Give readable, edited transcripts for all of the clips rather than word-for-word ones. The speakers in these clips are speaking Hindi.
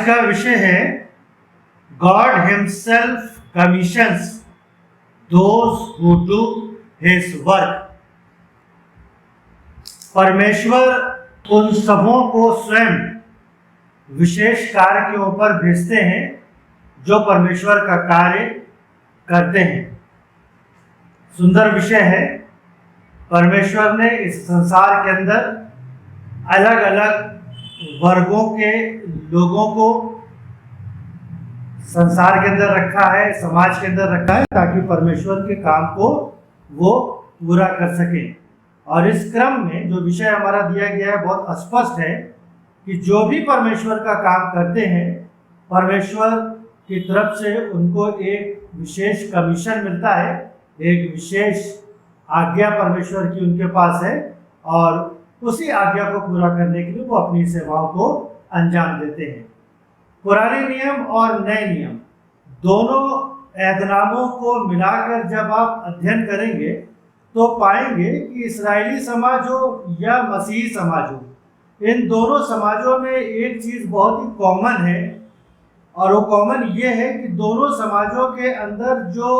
का विषय है God himself commissions those who do his work. परमेश्वर उन सबों को स्वयं विशेष कार्य के ऊपर भेजते हैं जो परमेश्वर का कार्य करते हैं। सुंदर विषय है। परमेश्वर ने इस संसार के अंदर अलग अलग वर्गों के लोगों को संसार के अंदर रखा है, समाज के अंदर रखा है, ताकि परमेश्वर के काम को वो पूरा कर सके। और इस क्रम में जो विषय हमारा दिया गया है बहुत स्पष्ट है कि जो भी परमेश्वर का काम करते हैं, परमेश्वर की तरफ से उनको एक विशेष कमीशन मिलता है, एक विशेष आज्ञा परमेश्वर की उनके पास है, और उसी आज्ञा को पूरा करने के लिए वो अपनी सेवाओं को अंजाम देते हैं। पुराने नियम और नए नियम दोनों ऐतनामों को मिलाकर जब आप अध्ययन करेंगे तो पाएंगे कि इस्राएली समाज हो या मसीही समाज हो, इन दोनों समाजों में एक चीज़ बहुत ही कॉमन है, और वो कॉमन ये है कि दोनों समाजों के अंदर जो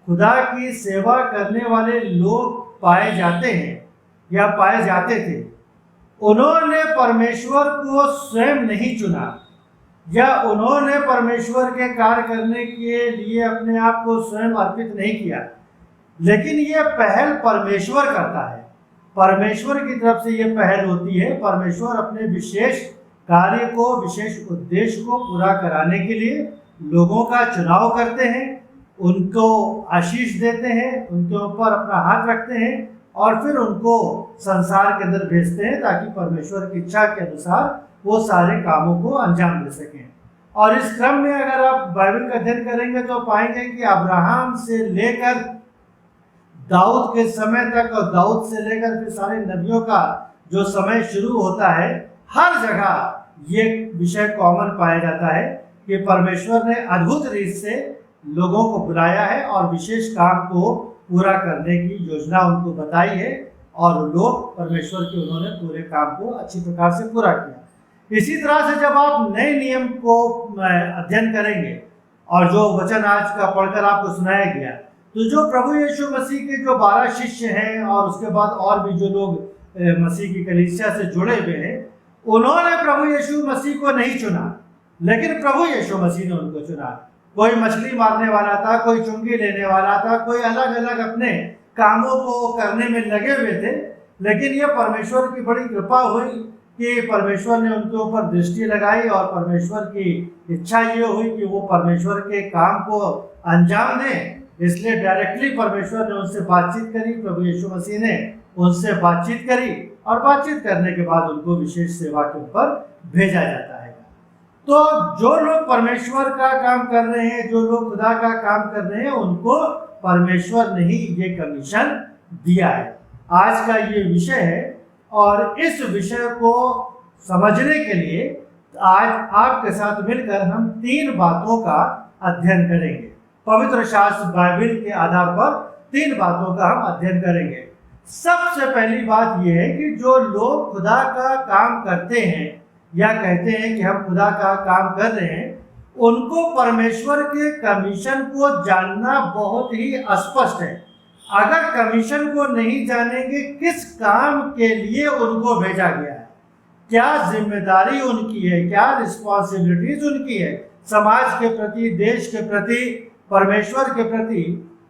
खुदा की सेवा करने वाले लोग पाए जाते हैं या पाए जाते थे, उन्होंने परमेश्वर को स्वयं नहीं चुना या उन्होंने परमेश्वर के कार्य करने के लिए अपने आप को स्वयं अर्पित नहीं किया, लेकिन ये पहल परमेश्वर करता है। परमेश्वर की तरफ से ये पहल होती है। परमेश्वर अपने विशेष कार्य को, विशेष उद्देश्य को पूरा कराने के लिए लोगों का चुनाव करते हैं, उनको आशीष देते हैं, उनके ऊपर अपना हाथ रखते हैं और फिर उनको संसार के अंदर भेजते हैं ताकि परमेश्वर की इच्छा के अनुसार वो सारे कामों को अंजाम दे सकें। और इस क्रम में अगर आप बाइबल का अध्ययन करेंगे तो पाएंगे कि अब्राहम से लेकर दाऊद के समय तक और दाऊद से लेकर फिर सारे नबियों का जो समय शुरू होता है, हर जगह ये विषय कॉमन पाया जाता है कि परमेश्वर ने अद्भुत रीत से लोगों को बुलाया है और विशेष काम को पूरा करने की योजना उनको बताई है, और लोग परमेश्वर के उन्होंने पूरे काम को अच्छी प्रकार से पूरा किया। इसी तरह से जब आप नए नियम को अध्ययन करेंगे और जो वचन आज का पढ़कर आपको सुनाया गया, तो जो प्रभु यीशु मसीह के जो 12 शिष्य हैं और उसके बाद और भी जो लोग मसीह की कलीसिया से जुड़े हुए हैं, उन्होंने प्रभु यीशु मसीह को नहीं चुना, लेकिन प्रभु यीशु मसीह ने उनको चुना। कोई मछली मारने वाला था, कोई चुंगी लेने वाला था, कोई अलग अलग अपने कामों को करने में लगे हुए थे, लेकिन ये परमेश्वर की बड़ी कृपा हुई कि परमेश्वर ने उनके ऊपर दृष्टि लगाई और परमेश्वर की इच्छा ये हुई कि वो परमेश्वर के काम को अंजाम दें। इसलिए डायरेक्टली परमेश्वर ने उनसे बातचीत करी, प्रभु यीशु मसीह ने उनसे बातचीत करी, और बातचीत करने के बाद उनको विशेष सेवा के ऊपर भेजा जाता है। तो जो लोग परमेश्वर का काम कर रहे हैं, जो लोग खुदा का काम कर रहे हैं, उनको परमेश्वर ने ही ये कमीशन दिया है। आज का ये विषय है, और इस विषय को समझने के लिए आज आपके साथ मिलकर हम 3 बातों का अध्ययन करेंगे। पवित्र शास्त्र बाइबल के आधार पर 3 बातों का हम अध्ययन करेंगे। सबसे पहली बात यह है कि जो लोग खुदा का काम करते हैं या कहते हैं कि हम खुदा का काम कर रहे हैं, उनको परमेश्वर के कमीशन को जानना बहुत ही स्पष्ट है। अगर कमीशन को नहीं जानेंगे किस काम के लिए उनको भेजा गया है, क्या जिम्मेदारी उनकी है, क्या रिस्पॉन्सिबिलिटीज उनकी है समाज के प्रति, देश के प्रति, परमेश्वर के प्रति,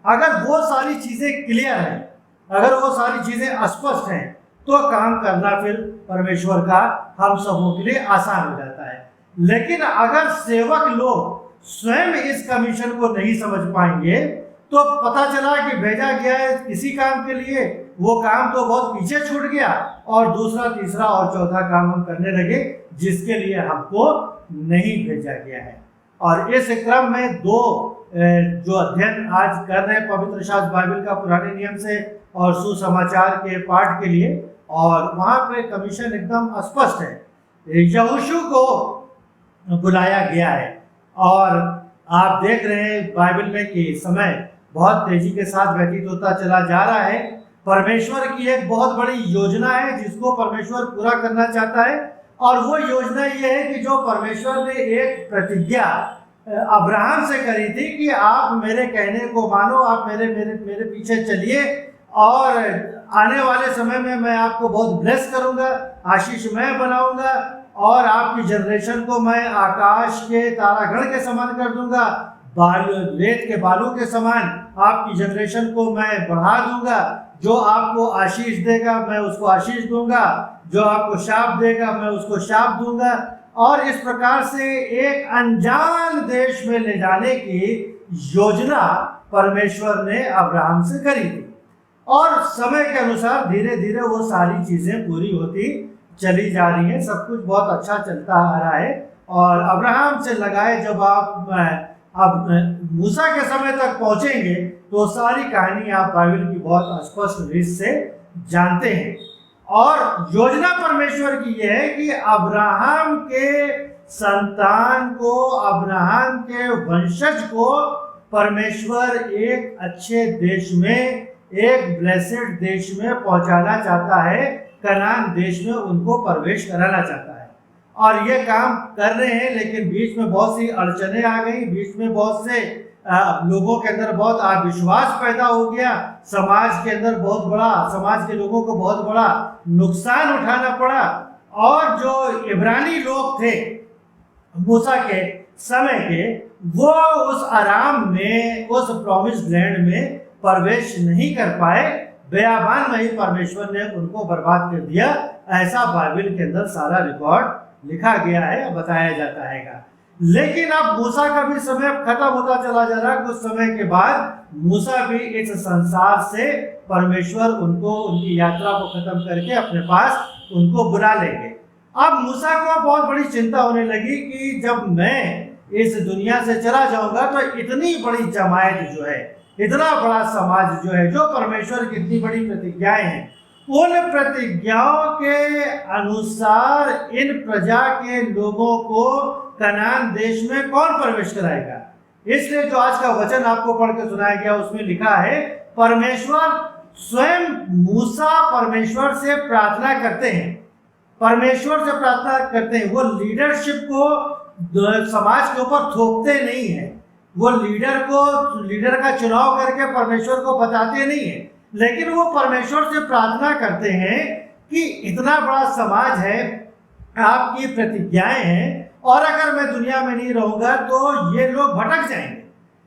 अगर वो सारी चीजें क्लियर हैं, अगर वो सारी चीजें स्पष्ट हैं, तो काम करना फिर परमेश्वर का हम सबों के लिए आसान हो जाता है। लेकिन अगर सेवक लोग स्वयं इस कमीशन को नहीं समझ पाएंगे, तो पता चला कि भेजा गया है किसी काम के लिए, वो काम तो बहुत पीछे छूट गया और दूसरा, तीसरा और चौथा काम हम करने लगे जिसके लिए हमको नहीं भेजा गया है। और इस क्रम में 2 जो अध्ययन आज कर रहे हैं पवित्र शास्त्र बाइबल का, पुराने नियम से और सुसमाचार के पाठ के लिए, और वहाँ पे कमीशन एकदम स्पष्ट है। यहोशू को बुलाया गया है, और आप देख रहे हैं बाइबल में कि समय बहुत तेजी के साथ व्यतीत होता चला जा रहा है। परमेश्वर की एक बहुत बड़ी योजना है जिसको परमेश्वर पूरा करना चाहता है, और वो योजना ये है कि जो परमेश्वर ने एक प्रतिज्ञा अब्राहम से करी थी कि आप मेरे कहने को मानो, आप मेरे मेरे मेरे पीछे चलिए और आने वाले समय में मैं आपको बहुत ब्लेस करूंगा, आशीषमय बनाऊंगा और आपकी जनरेशन को मैं आकाश के तारागण के समान कर दूंगा, रेत के बालू के समान आपकी जनरेशन को मैं बढ़ा दूंगा। जो आपको आशीष देगा मैं उसको आशीष दूंगा, जो आपको शाप देगा मैं उसको शाप दूंगा। और इस प्रकार से एक अनजान देश में ले जाने की योजना परमेश्वर ने अब्राहम से करी थी और समय के अनुसार धीरे धीरे वो सारी चीजें पूरी होती चली जा रही हैं। सब कुछ बहुत अच्छा चलता आ रहा है और अब्राहम से लगाए जब आप अब मूसा के समय तक पहुंचेंगे तो सारी कहानी आप बाइबल की बहुत स्पष्ट रीत से जानते हैं। और योजना परमेश्वर की यह है कि अब्राहम के संतान को, अब्राहम के वंशज को परमेश्वर एक अच्छे देश में, एक ब्लेसेड देश में पहुंचाना चाहता है, कनान देश में उनको प्रवेश कराना चाहता है। और ये काम कर रहे हैं, लेकिन बीच में बहुत सी अड़चने आ गई, बीच में बहुत से लोगों के अंदर बहुत अविश्वास पैदा हो गया, समाज के अंदर बहुत बड़ा, समाज के लोगों को बहुत बड़ा नुकसान उठाना पड़ा। और जो इब्रानी लोग थे मूसा के समय के, वो उस आराम में, उस प्रॉमिस्ड लैंड में प्रवेश नहीं कर पाए। बेयाबान में ही परमेश्वर ने उनको बर्बाद कर दिया। ऐसा बाइबल के अंदर सारा रिकॉर्ड लिखा गया है, बताया जाता है। लेकिन अब मूसा का भी समय खत्म होता चला जा रहा है। कुछ समय के बाद मूसा भी इस संसार से, परमेश्वर उनको, उनकी यात्रा को खत्म करके अपने पास उनको बुला लेंगे। अब मूसा को बहुत बड़ी चिंता होने लगी कि जब मैं इस दुनिया से चला जाऊंगा तो इतनी बड़ी जमायत जो है, इतना बड़ा समाज जो है, जो परमेश्वर की इतनी बड़ी प्रतिज्ञाएं हैं, उन प्रतिज्ञाओं के अनुसार इन प्रजा के लोगों को कनान देश में कौन प्रवेश कराएगा। इसलिए जो आज का वचन आपको पढ़ के सुनाया गया उसमें लिखा है, परमेश्वर स्वयं, मूसा परमेश्वर से प्रार्थना करते हैं, परमेश्वर से प्रार्थना करते हैं। वो लीडरशिप को समाज के ऊपर थोपते नहीं है, वो लीडर का चुनाव करके परमेश्वर को बताते नहीं है, लेकिन वो परमेश्वर से प्रार्थना करते हैं कि इतना बड़ा समाज है, आपकी प्रतिज्ञाएं हैं, और अगर मैं दुनिया में नहीं रहूंगा तो ये लोग भटक जाएंगे।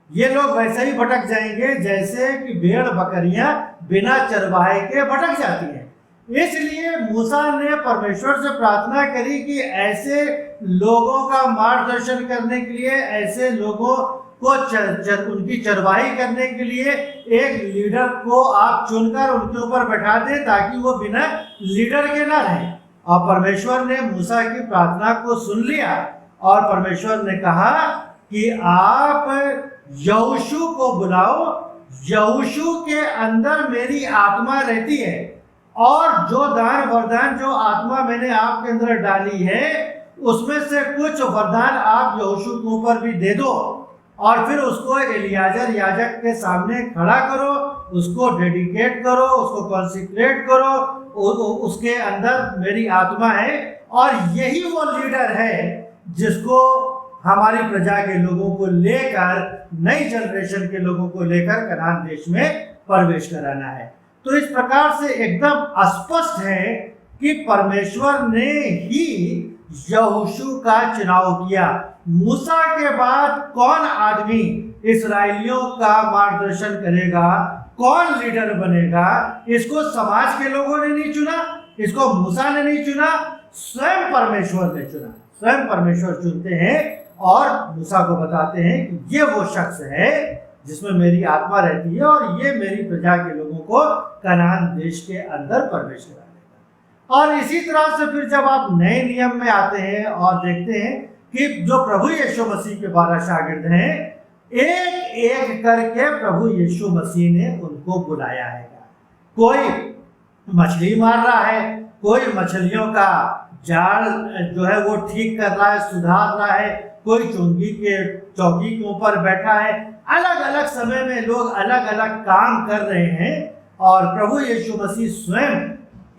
ये लोग वैसे ही भटक जाएंगे जैसे कि भेड़ बकरियां बिना चरवाहे के भटक जाती हैं। इसलिए मूसा ने परमेश्वर से प्रार्थना करी कि ऐसे लोगों का मार्गदर्शन करने के लिए, ऐसे लोगों को उनकी चरवाही करने के लिए एक लीडर को आप चुनकर उनके ऊपर बैठा दें ताकि वो बिना लीडर के ना रहें। और परमेश्वर ने मूसा की प्रार्थना को सुन लिया और परमेश्वर ने कहा कि आप यहोशू को बुलाओ, यहोशू के अंदर मेरी आत्मा रहती है और जो दान वरदान, जो आत्मा मैंने आपके अंदर डाली है, उसमें से कुछ वरदान आप यहोशू के ऊपर भी दे दो और फिर उसको एलियाजर याजक के सामने खड़ा करो, उसको डेडिकेट करो, उसको कॉन्सिक्रेट करो। उसके अंदर मेरी आत्मा है और यही वो लीडर है जिसको हमारी प्रजा के लोगों को लेकर, नई जनरेशन के लोगों को लेकर कनान देश में प्रवेश कराना है। तो इस प्रकार से एकदम स्पष्ट है कि परमेश्वर ने ही यहोशू का चुनाव किया। मूसा के बाद कौन आदमी इस्राएलियों का मार्गदर्शन करेगा, कौन लीडर बनेगा, इसको समाज के लोगों ने नहीं चुना, इसको मूसा ने नहीं चुना, स्वयं परमेश्वर ने चुना। स्वयं परमेश्वर चुनते हैं और मूसा को बताते हैं कि ये वो शख्स है जिसमें मेरी आत्मा रहती है और ये मेरी प्रजा के लोगों को कनान देश के अंदर प्रवेश करा देगा। और इसी तरह से फिर जब आप नए नियम में आते हैं और देखते हैं कि जो प्रभु यीशु मसीह के 12 शागिर्द हैं, एक एक करके प्रभु यीशु मसीह ने उनको बुलाया है। कोई मछली मार रहा है, कोई मछलियों का जाल जो है वो ठीक कर रहा है, सुधार रहा है, कोई चौकी के ऊपर बैठा है। अलग अलग समय में लोग अलग अलग काम कर रहे हैं और प्रभु यीशु मसीह स्वयं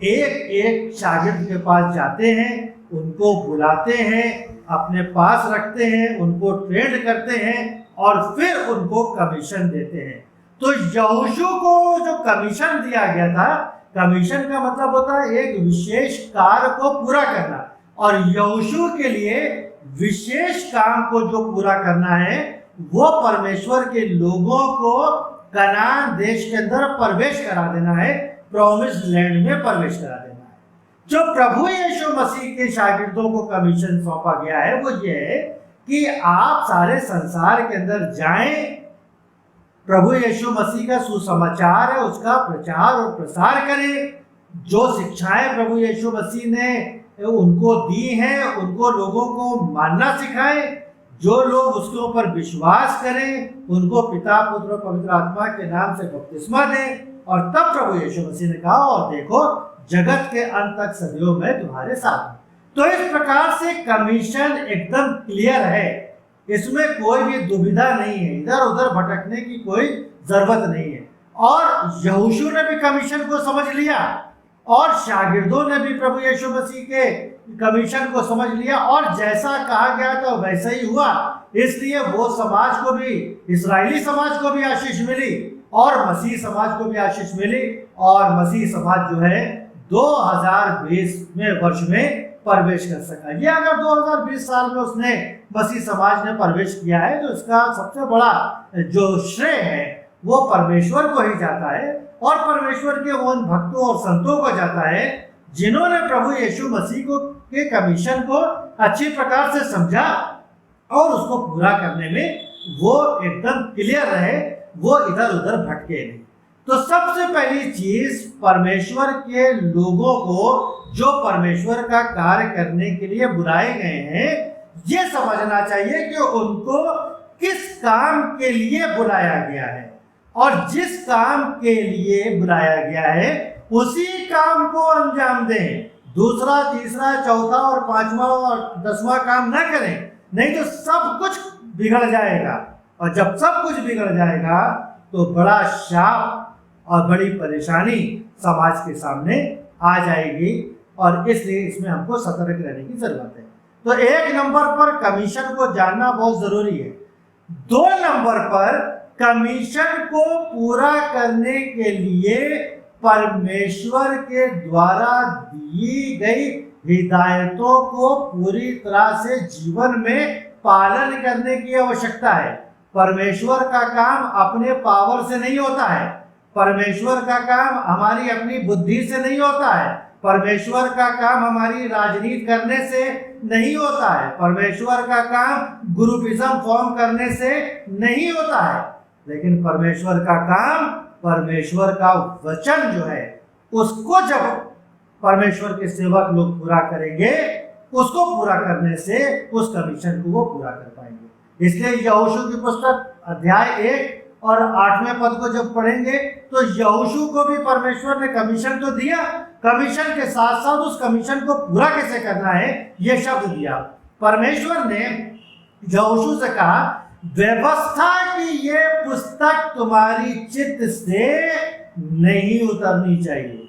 एक एक शागिर्द के पास जाते हैं उनको बुलाते हैं, अपने पास रखते हैं, उनको ट्रेंड करते हैं और फिर उनको कमीशन देते हैं। तो यहोशू को जो कमीशन दिया गया था, कमीशन का मतलब होता है एक विशेष कार्य को पूरा करना, और यहोशू के लिए विशेष काम को जो पूरा करना है वो परमेश्वर के लोगों को कनान देश के अंदर प्रवेश करा देना है, प्रॉमिस्ड लैंड में प्रवेश करा देना है। जो प्रभु यीशु मसीह के शागिर्दों को कमीशन सौंपा गया है वो ये है कि आप सारे संसार के अंदर जाएं, प्रभु यीशु मसीह का सुसमाचार है उसका प्रचार और प्रसार करें, जो शिक्षाएं प्रभु यीशु मसीह ने उनको दी हैं उनको लोगों को मानना सिखाएं, जो लोग उसके ऊपर विश्वास करें उनको पिता पुत्र और पवित्र आत्मा के नाम से बपतिस्मा दें। और तब प्रभु यीशु मसीह ने कहा, और देखो जगत के अंत तक सदियों में तुम्हारे साथ। तो इस प्रकार से कमीशन एकदम क्लियर है, इसमें कोई भी दुविधा नहीं है, इधर उधर भटकने की कोई जरूरत नहीं है। और यहोशू ने भी कमीशन को समझ लिया और शागिर्दों ने भी प्रभु यीशु मसीह के कमीशन को समझ लिया, और जैसा कहा गया था वैसा ही हुआ। इसलिए वो समाज को भी, इस्राएली समाज को भी आशीष मिली और मसीह समाज को भी आशीष मिली, और मसीह समाज जो है 2020 में वर्ष में प्रवेश कर सका। ये अगर 2020 साल में उसने मसीह समाज ने प्रवेश किया है तो इसका सबसे बड़ा जो श्रेय है वो परमेश्वर को ही जाता है, और परमेश्वर के उन भक्तों और संतों को जाता है जिन्होंने प्रभु यीशु मसीह को के कमीशन को अच्छी प्रकार से समझा और उसको पूरा करने में वो एकदम क्लियर रहे, वो इधर उधर भटके नहीं। तो सबसे पहली चीज परमेश्वर के लोगों को जो परमेश्वर का कार्य करने के लिए बुलाए गए हैं ये समझना चाहिए कि उनको किस काम के लिए बुलाया गया है, और जिस काम के लिए बुलाया गया है उसी काम को अंजाम दें। दूसरा, तीसरा, चौथा और पांचवा और 10वां काम ना करें, नहीं तो सब कुछ बिगड़ जाएगा, और जब सब कुछ बिगड़ जाएगा तो बड़ा शाप और बड़ी परेशानी समाज के सामने आ जाएगी, और इसलिए इसमें हमको सतर्क रहने की जरूरत है। तो 1 नंबर पर कमीशन को जानना बहुत जरूरी है। 2 नंबर पर कमीशन को पूरा करने के लिए परमेश्वर के द्वारा दी गई हिदायतों को पूरी तरह से जीवन में पालन करने की आवश्यकता है। परमेश्वर का काम अपने पावर से नहीं होता है, परमेश्वर का काम हमारी अपनी बुद्धि से नहीं होता है, परमेश्वर का काम हमारी राजनीति करने से नहीं होता है, परमेश्वर का काम ग्रुपिज्म फॉर्म करने से नहीं होता है, लेकिन परमेश्वर का काम, परमेश्वर का वचन जो है उसको जब परमेश्वर के सेवक लोग पूरा करेंगे, उसको पूरा करने से उस कमीशन को वो पूरा कर पाएंगे। इसलिए यहोशू की पुस्तक अध्याय 1 और 8वें पद को जब पढ़ेंगे तो यहोशू को भी परमेश्वर ने कमीशन तो दिया, कमीशन के साथ साथ उस कमीशन को पूरा कैसे करना है ये शब्द दिया। परमेश्वर ने यहोशू से कहा, व्यवस्था की ये पुस्तक तुम्हारी चित्त से नहीं उतरनी चाहिए।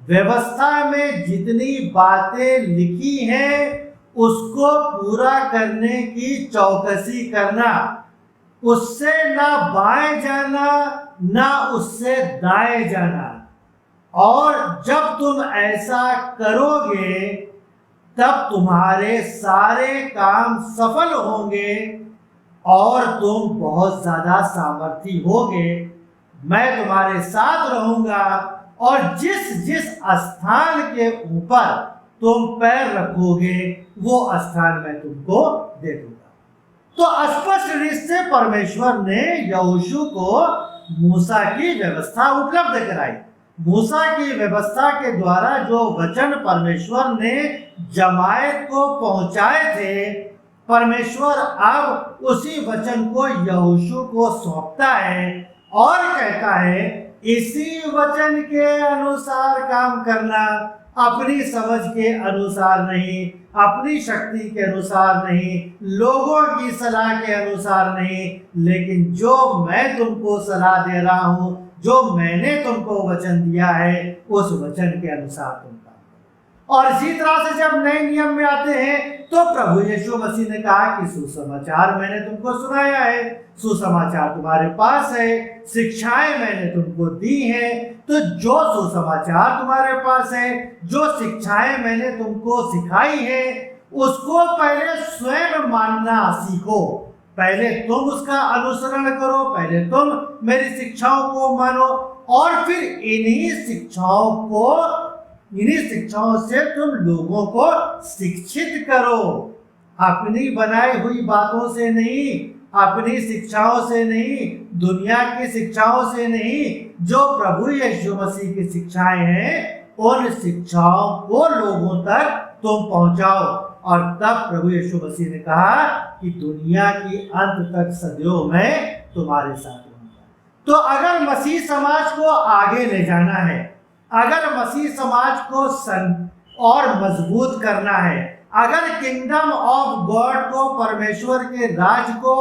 व्यवस्था में जितनी बातें लिखी हैं उसको पूरा करने की चौकसी करना, उससे ना बाएं जाना ना उससे दाएं जाना। और जब तुम ऐसा करोगे तब तुम्हारे सारे काम सफल होंगे और तुम बहुत ज्यादा सामर्थी होगे। मैं तुम्हारे साथ रहूंगा और जिस जिस स्थान के ऊपर तुम पैर रखोगे वो स्थान मैं तुमको दे दूंगा। तो स्पष्ट रूप से परमेश्वर ने यहोशू को मूसा की व्यवस्था उपलब्ध कराई। मूसा की व्यवस्था के द्वारा जो वचन परमेश्वर ने जमायत को पहुंचाए थे, परमेश्वर अब उसी वचन को यहोशू को सौंपता है और कहता है इसी वचन के अनुसार काम करना, अपनी समझ के अनुसार नहीं, अपनी शक्ति के अनुसार नहीं, लोगों की सलाह के अनुसार नहीं, लेकिन जो मैं तुमको सलाह दे रहा हूं, जो मैंने तुमको वचन दिया है उस वचन के अनुसार तुम काम करो। और इसी तरह से जब नए नियम में आते हैं तो प्रभु यीशु मसीह ने कहा कि सुसमाचार मैंने तुमको सुनाया है, सुसमाचार तुम्हारे पास है, शिक्षाएं मैंने तुमको दी हैं। तो जो सुसमाचार तुम्हारे पास है, जो शिक्षाएं मैंने तुमको सिखाई है, उसको पहले स्वयं मानना सीखो। पहले तुम उसका अनुसरण करो, पहले तुम मेरी शिक्षाओं को मानो, और फिर इन्हीं शिक्षाओं से तुम लोगों को शिक्षित करो। अपनी बनाई हुई बातों से नहीं, अपनी शिक्षाओं से नहीं, दुनिया की शिक्षाओं से नहीं, जो प्रभु यीशु मसीह की शिक्षाएं हैं उन शिक्षाओं को लोगों तक तुम पहुंचाओ। और तब प्रभु यीशु मसीह ने कहा कि दुनिया की अंत तक सदैव मैं तुम्हारे साथ रहूंगा। तो अगर मसीह समाज को आगे ले जाना है, अगर मसीह समाज को और मजबूत करना है, अगर किंगडम ऑफ गॉड को, परमेश्वर के राज को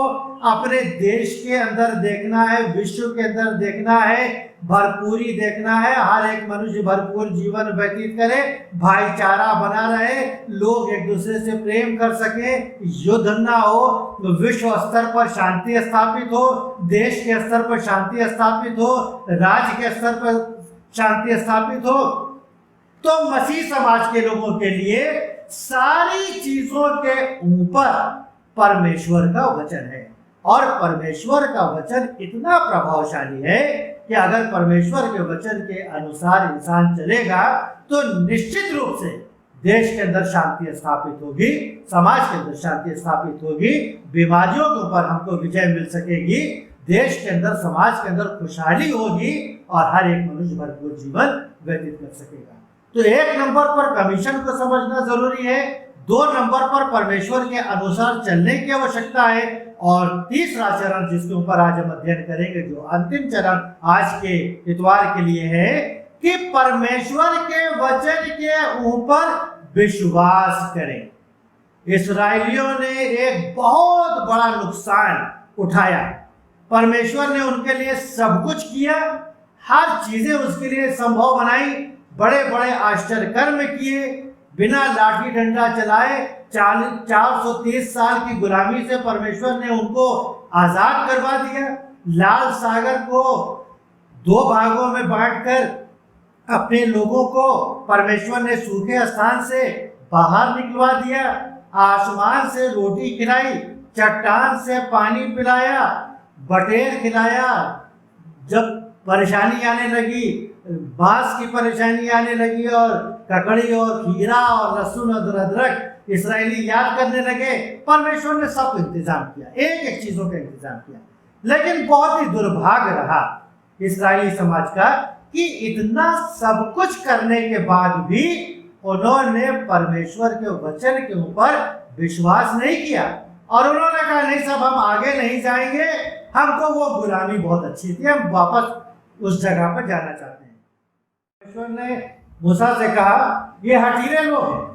अपने देश के अंदर देखना है, विश्व के अंदर देखना है, भरपूरी देखना है, हर एक मनुष्य भरपूर जीवन व्यतीत करे, भाईचारा बना रहे, लोग एक दूसरे से प्रेम कर सके, युद्ध ना हो, विश्व स्तर पर शांति स्थापित हो, देश के स्तर पर शांति स्थापित हो, राज्य के स्तर पर शांति स्थापित हो, तो मसीह समाज के लोगों के लिए सारी चीजों के ऊपर परमेश्वर का वचन है। और परमेश्वर का वचन इतना प्रभावशाली है कि अगर परमेश्वर के वचन के अनुसार इंसान चलेगा तो निश्चित रूप से देश के अंदर शांति स्थापित होगी, समाज के अंदर शांति स्थापित होगी, बीमारियों के ऊपर हमको विजय मिल सकेगी, देश के अंदर, समाज के अंदर खुशहाली होगी और हर एक मनुष्य भरपूर जीवन व्यतीत कर सकेगा। तो एक नंबर पर कमीशन को समझना जरूरी है, दो नंबर पर परमेश्वर के अनुसार चलने की आवश्यकता है, और तीसरा चरण जिसके ऊपर आज हम अध्ययन करेंगे, जो अंतिम चरण आज के इतवार के लिए है, कि परमेश्वर के वचन के ऊपर विश्वास करें। इस्राएलियों ने एक बहुत बड़ा नुकसान उठाया। परमेश्वर ने उनके लिए सब कुछ किया, हर चीजें उसके लिए संभव बनाई, बड़े बड़े आश्चर्य कर्म किए, बिना लाठी डंडा चलाए 430 साल की गुलामी से परमेश्वर ने उनको आजाद करवा दिया। लाल सागर को दो भागों में बांटकर अपने लोगों को परमेश्वर ने सूखे स्थान से बाहर निकलवा दिया, आसमान से रोटी खिलाई, चट्टान से पानी पिलाया, बटेर खिलाया। जब परेशानी आने लगी, बांस की परेशानी आने लगी और ककड़ी और खीरा और लहसुन और अदरक इस्राएली याद करने लगे, परमेश्वर ने सब इंतजाम किया, एक एक चीजों का इंतजाम किया। लेकिन बहुत ही दुर्भाग्य रहा इस्राएली समाज का कि इतना सब कुछ करने के बाद भी उन्होंने परमेश्वर के वचन के ऊपर विश्वास नहीं किया, और उन्होंने कहा नहीं सब हम आगे नहीं जाएंगे, हमको वो गुलामी बहुत अच्छी थी, हम वापस उस जगह पर जाना चाहते हैं। परमेश्वर ने मूसा से कहा ये हठीले लोग हैं,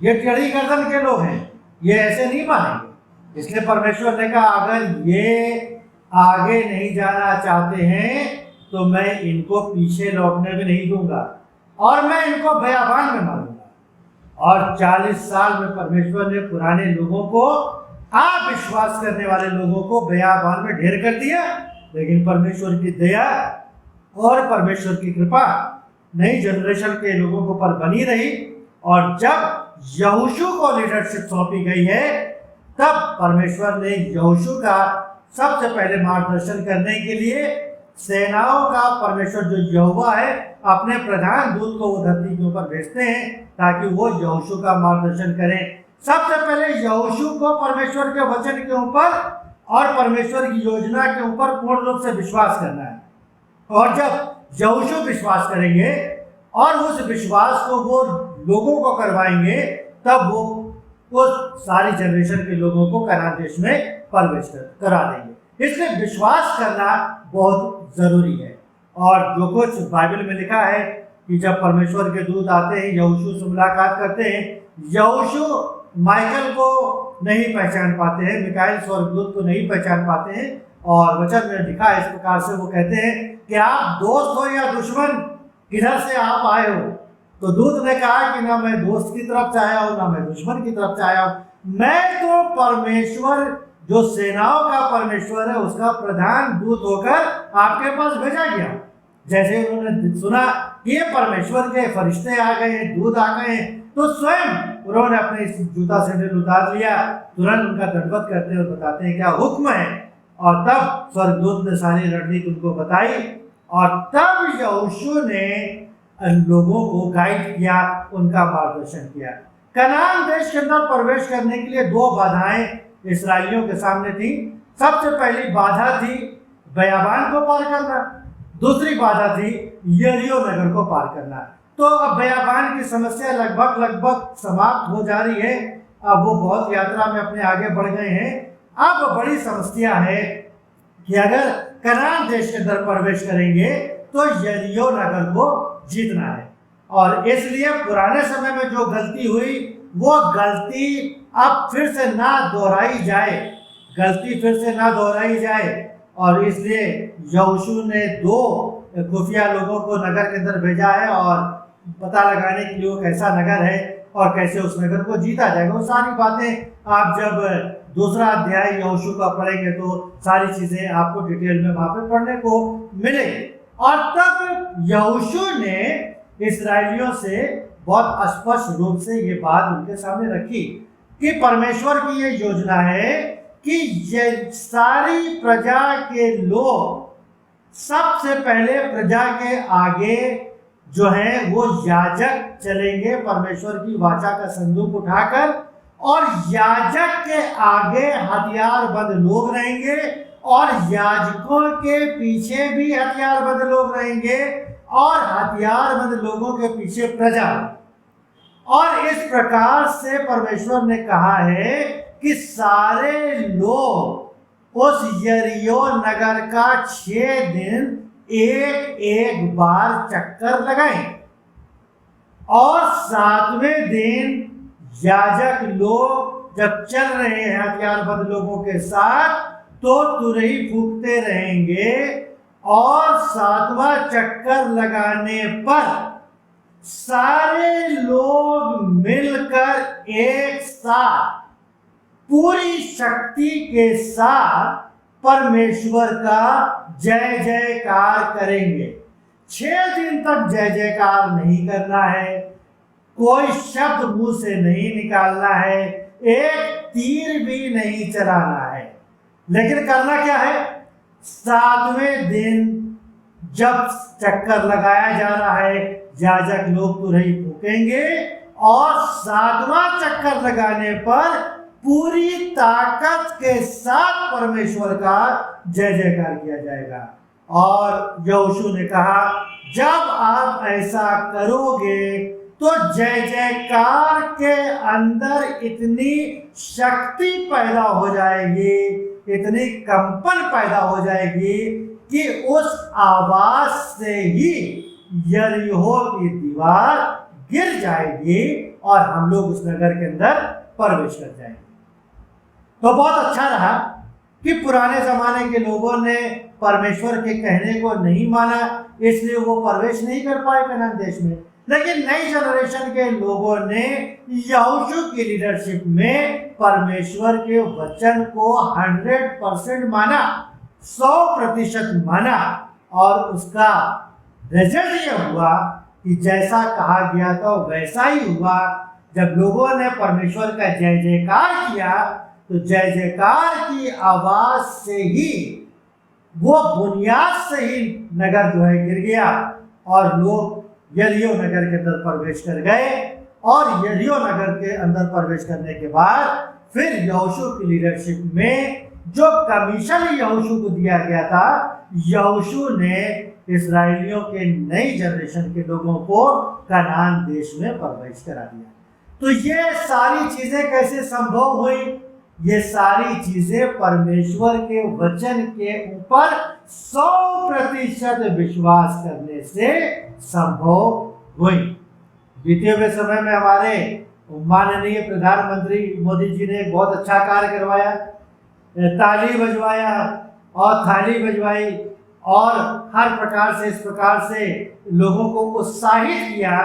ये टेढ़ी गर्दन के लोग हैं, ये ऐसे नहीं मानेंगे। इसलिए परमेश्वर ने कहा अगर ये आगे नहीं जाना चाहते हैं तो मैं इनको पीछे लौटने भी नहीं दूंगा और मैं इनको बयाबान में मारूंगा। और 40 साल में परमेश्वर ने पुराने लोगों को, अविश्वास करने वाले लोगों को बयाबान में ढेर कर दिया। लेकिन परमेश्वर की दया और परमेश्वर की कृपा नई जनरेशन के लोगों के ऊपर बनी रही, और जब यहोशू को लीडरशिप सौंपी गई है तब परमेश्वर ने यहोशू का सबसे पहले मार्गदर्शन करने के लिए सेनाओं का परमेश्वर जो यहोवा है अपने प्रधान दूत को वो धरती के ऊपर भेजते हैं ताकि वो यहोशू का मार्गदर्शन करें। सबसे पहले यहोशू को परमेश्वर के वचन के ऊपर और परमेश्वर की योजना के ऊपर पूर्ण रूप से विश्वास करना है, और जब यहोशू विश्वास करेंगे और उस विश्वास को वो लोगों को करवाएंगे तब वो सारी जनरेशन के लोगों को कनान देश में प्रवेश करा देंगे। इसलिए विश्वास करना बहुत जरूरी है। और जो कुछ बाइबल में लिखा है कि जब परमेश्वर के दूत आते हैं, यहोशू से मुलाकात करते हैं, यहोशू माइकल को नहीं पहचान पाते हैं, मिकाएल स्वर्गदूत को नहीं पहचान पाते हैं, और वचन में लिखा है इस प्रकार से, वो कहते हैं कि आप दोस्त हो या दुश्मन, किधर से आप आए हो। तो दूत ने कहा कि ना मैं दोस्त की तरफ से आया हूं, ना मैं दुश्मन की तरफ से आया हूं, मैं तो परमेश्वर, जो सेनाओं का परमेश्वर है, उसका प्रधान दूत होकर आपके पास भेजा गया। जैसे उन्होंने सुना कि ये परमेश्वर के फरिश्ते आ गए हैं, दूत आ गए हैं, तो स्वयं उन्होंने अपने जूता सैंडल उतार लिया, तुरंत उनका दंडवत करते हैं और बताते हैं क्या हुक्म है। और तब स्वर्गदूत ने सारी रणनीति उनको बताई, और तब यहोशू ने लोगों को गाइड किया, उनका मार्गदर्शन किया। कनान देश के अंदर प्रवेश करने के लिए दो बाधाएं इस्राएलियों के सामने थी। सबसे पहली बाधा थी बयाबान को पार करना, दूसरी बाधा थी यरीहो नगर को पार करना। तो अब बयाबान की समस्या लगभग समाप्त हो जा रही है, अब वो बहुत यात्रा में अपने आगे बढ़ गए हैं। अब बड़ी समस्या है कि अगर कनान देश के अंदर प्रवेश करेंगे तो यरीहो नगर को जीतना है, और इसलिए पुराने समय में जो गलती हुई वो गलती अब फिर से ना दोहराई जाए, और इसलिए यहोशू ने दो खुफिया लोगों को नगर के अंदर भेजा है, और पता लगाने के लिए वो कैसा नगर है और कैसे उस नगर को जीता जाएगा। वो सारी बातें आप जब दूसरा अध्याय यहोशू का पढ़ेंगे तो सारी चीजें आपको डिटेल में वहां पे पढ़ने को मिलेगी। और तब यहोशू ने इस्राएलियों से बहुत स्पष्ट रूप से ये बात उनके सामने रखी कि परमेश्वर की ये योजना है कि ये सारी प्रजा के लोग सबसे पहले प्रजा के आगे जो है वो याजक चलेंगे, परमेश्वर की वाचा का संदूक उठाकर, और याजक के आगे हथियारबंद लोग रहेंगे, और याजकों के पीछे भी हथियारबंद लोग रहेंगे, और हथियारबंद लोगों के पीछे प्रजा। और इस प्रकार से परमेश्वर ने कहा है कि सारे लोग उस यरीहो नगर का 6 दिन एक बार चक्कर लगाएं, और 7वें दिन याजक लोग जब चल रहे हैं हथियारबंद लोगों के साथ तो तुरही फूंकते रहेंगे, और 7वां चक्कर लगाने पर सारे लोग मिलकर एक साथ पूरी शक्ति के साथ परमेश्वर का जय जयकार करेंगे। 6 दिन तक जय जयकार नहीं करना है, कोई शब्द मुंह से नहीं निकालना है, एक तीर भी नहीं चलाना है, लेकिन करना क्या है? 7वें दिन जब चक्कर लगाया जा रहा है, याजक लोग तुरही फूकेंगे, और 7वां चक्कर लगाने पर पूरी ताकत के साथ परमेश्वर का जय जयकार किया जाएगा। और यहोशू ने कहा, जब आप ऐसा करोगे तो जय जयकार के अंदर इतनी शक्ति पैदा हो जाएगी, इतनी कंपन पैदा हो जाएगी कि उस आवाज से ही यरीहो की दीवार गिर जाएगी और हम लोग उस नगर के अंदर प्रवेश कर जाएंगे। तो बहुत अच्छा रहा कि पुराने जमाने के लोगों ने परमेश्वर के कहने को नहीं माना, इसलिए वो प्रवेश नहीं कर पाए कनान देश में। लेकिन नई जनरेशन के लोगों ने यहोशू की लीडरशिप में परमेश्वर के वचन को 100% माना, 100% माना, और उसका रिजल्ट यह हुआ कि जैसा कहा गया था वैसा ही हुआ। जब लोगों ने परमेश्वर का जय जयकार किया तो जय जयकार की आवाज से ही वो बुनियाद से ही नगर जो है गिर गया, और लोग यरीहो नगर के अंदर प्रवेश कर गए। और यरीहो नगर के अंदर प्रवेश करने के बाद फिर यहोशू की लीडरशिप में जो कमीशन यहोशू को दिया गया था, यहोशू ने इस्राएलियों के नई जनरेशन के लोगों को कनान देश में प्रवेश करा दिया। तो ये सारी चीजें कैसे संभव हुई? ये सारी चीजें परमेश्वर के वचन के ऊपर 100% विश्वास करने से संभव हुई। बीते हुए समय में हमारे माननीय प्रधानमंत्री मोदी जी ने बहुत अच्छा कार्य करवाया, ताली बजवाया और थाली बजवाई, और हर प्रकार से इस प्रकार से लोगों को उत्साहित किया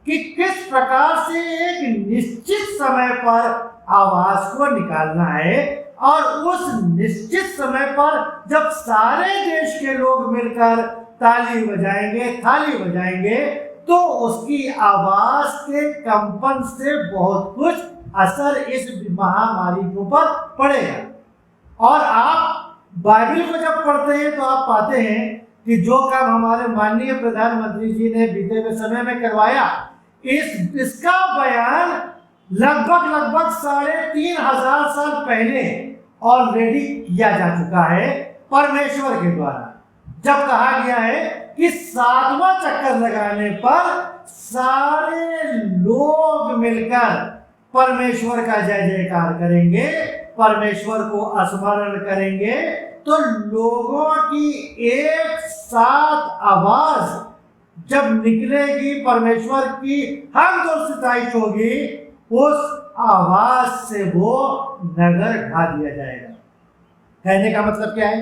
कि किस प्रकार से एक निश्चित समय पर आवाज को निकालना है, और उस निश्चित समय पर जब सारे देश के लोग मिलकर ताली बजाएंगे, थाली बजाएंगे, तो उसकी आवाज के कंपन से बहुत कुछ असर इस महामारी के ऊपर पड़ेगा। और आप बाइबल को जब पढ़ते हैं तो आप पाते हैं कि जो काम हमारे माननीय प्रधानमंत्री जी ने बीते हुए समय में करवाया, इसका बयान लगभग 3,500 साल पहले ऑलरेडी किया जा चुका है परमेश्वर के द्वारा, जब कहा गया है कि 7वां चक्कर लगाने पर सारे लोग मिलकर परमेश्वर का जय जयकार करेंगे, परमेश्वर को स्मरण करेंगे, तो लोगों की एक साथ आवाज जब निकलेगी, परमेश्वर की हम तो सिताइश होगी, उस आवाज से वो नगर ढा दिया जाएगा। कहने का मतलब क्या है?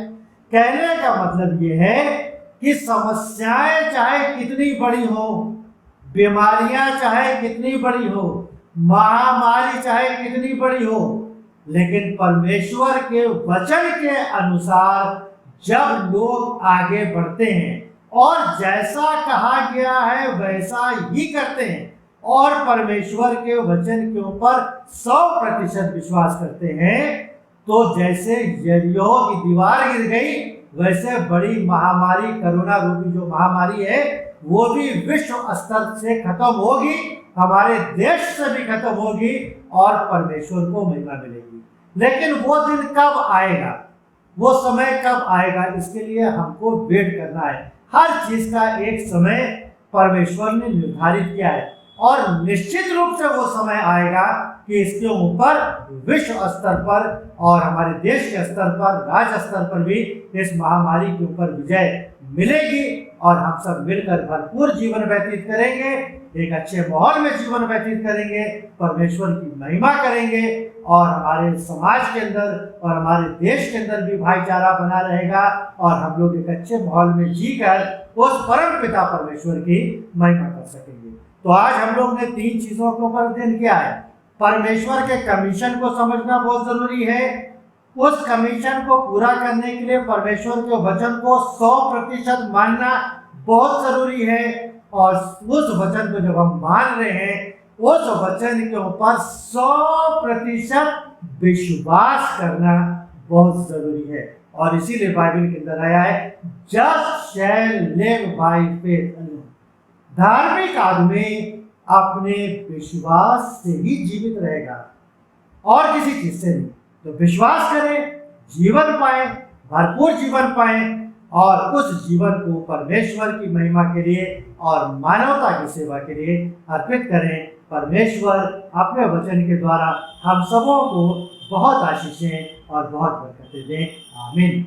कहने का मतलब ये है कि समस्याएं चाहे कितनी बड़ी हो, बीमारियां चाहे कितनी बड़ी हो, महामारी चाहे कितनी बड़ी हो, लेकिन परमेश्वर के वचन के अनुसार जब लोग आगे बढ़ते हैं और जैसा कहा गया है वैसा ही करते हैं और परमेश्वर के वचन के ऊपर 100% विश्वास करते हैं, तो जैसे यरीहो की दीवार गिर गई, वैसे बड़ी महामारी, कोरोना रूपी जो महामारी है, वो भी विश्व स्तर से खत्म होगी, हमारे देश से भी खत्म होगी और परमेश्वर को महिमा मिलेगी। लेकिन वो दिन कब आएगा, वो समय कब आएगा, इसके लिए हमको वेट करना है। हर चीज का एक समय परमेश्वर ने निर्धारित किया है और निश्चित रूप से वो समय आएगा कि इसके ऊपर विश्व स्तर पर और हमारे देश के स्तर पर, राज्य स्तर पर भी इस महामारी के ऊपर विजय मिलेगी और हम सब मिलकर भरपूर जीवन व्यतीत करेंगे, एक अच्छे माहौल में जीवन व्यतीत करेंगे, परमेश्वर की महिमा करेंगे और हमारे समाज के अंदर और हमारे देश के अंदर भी भाईचारा बना रहेगा और हम लोग एक अच्छे माहौल में जीकर उस परम पिता परमेश्वर की महिमा कर सकेंगे। तो आज हम लोग ने 3 चीजों के ऊपर अध्ययन किया है। परमेश्वर के कमीशन को समझना बहुत जरूरी है, उस कमीशन को पूरा करने के लिए परमेश्वर के वचन को 100% मानना बहुत जरूरी है और उस वचन को जब हम मान रहे हैं, उस वचन के ऊपर 100% विश्वास करना बहुत जरूरी है। और इसीलिए बाइबल के अंदर आया है, just shall live by faith, धार्मिक आदमी अपने विश्वास से ही जीवित रहेगा और किसी चीज से नहीं। तो विश्वास करें, जीवन पाए, भरपूर जीवन पाए और उस जीवन को परमेश्वर की महिमा के लिए और मानवता की सेवा के लिए अर्पित करें। परमेश्वर अपने वचन के द्वारा हम सबों को बहुत आशीषें और बहुत बरकतें दें। आमीन।